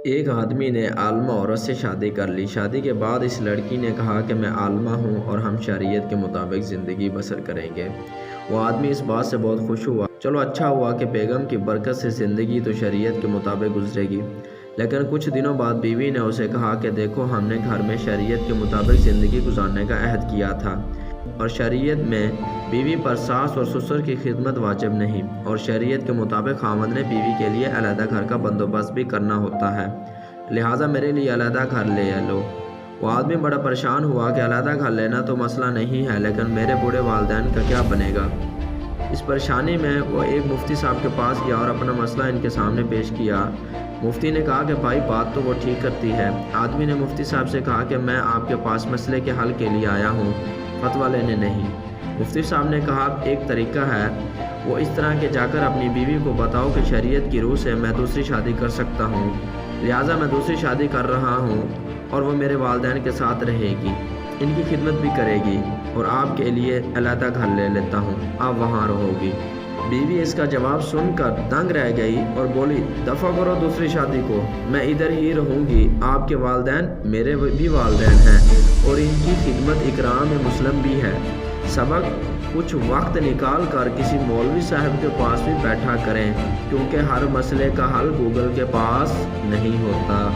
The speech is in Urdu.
ایک آدمی نے عالمہ عورت سے شادی کر لی۔ شادی کے بعد اس لڑکی نے کہا کہ میں عالمہ ہوں اور ہم شریعت کے مطابق زندگی بسر کریں گے۔ وہ آدمی اس بات سے بہت خوش ہوا۔ چلو اچھا ہوا کہ بیگم کی برکت سے زندگی تو شریعت کے مطابق گزرے گی۔ لیکن کچھ دنوں بعد بیوی نے اسے کہا کہ دیکھو، ہم نے گھر میں شریعت کے مطابق زندگی گزارنے کا عہد کیا تھا، اور شریعت میں بیوی پر ساس اور سسر کی خدمت واجب نہیں، اور شریعت کے مطابق خاوند نے بیوی کے لیے علیحدہ گھر کا بندوبست بھی کرنا ہوتا ہے، لہٰذا میرے لیے علیحدہ گھر لے لو۔ وہ آدمی بڑا پریشان ہوا کہ علیحدہ گھر لینا تو مسئلہ نہیں ہے، لیکن میرے بوڑھے والدین کا کیا بنے گا؟ اس پریشانی میں وہ ایک مفتی صاحب کے پاس گیا اور اپنا مسئلہ ان کے سامنے پیش کیا۔ مفتی نے کہا کہ بھائی، بات تو وہ ٹھیک کرتی ہے۔ آدمی نے مفتی صاحب سے کہا کہ میں آپ کے پاس مسئلے کے حل کے لیے آیا ہوں، فتویٰ لینے نہیں۔ مفتی صاحب نے کہا ایک طریقہ ہے، وہ اس طرح کہ جا کر اپنی بیوی کو بتاؤ کہ شریعت کی روح سے میں دوسری شادی کر سکتا ہوں، لہٰذا میں دوسری شادی کر رہا ہوں، اور وہ میرے والدین کے ساتھ رہے گی، ان کی خدمت بھی کرے گی، اور آپ کے لیے علیحدہ گھر لے لیتا ہوں، آپ وہاں رہو گی۔ بیوی اس کا جواب سن کر دنگ رہ گئی اور بولی، دفع کرو دوسری شادی کو، میں ادھر ہی رہوں گی، آپ کے والدین میرے بھی والدین ہیں، اور ان کی خدمت اکرام مسلم بھی ہے۔ سبق: کچھ وقت نکال کر کسی مولوی صاحب کے پاس بھی بیٹھا کریں، کیونکہ ہر مسئلے کا حل گوگل کے پاس نہیں ہوتا۔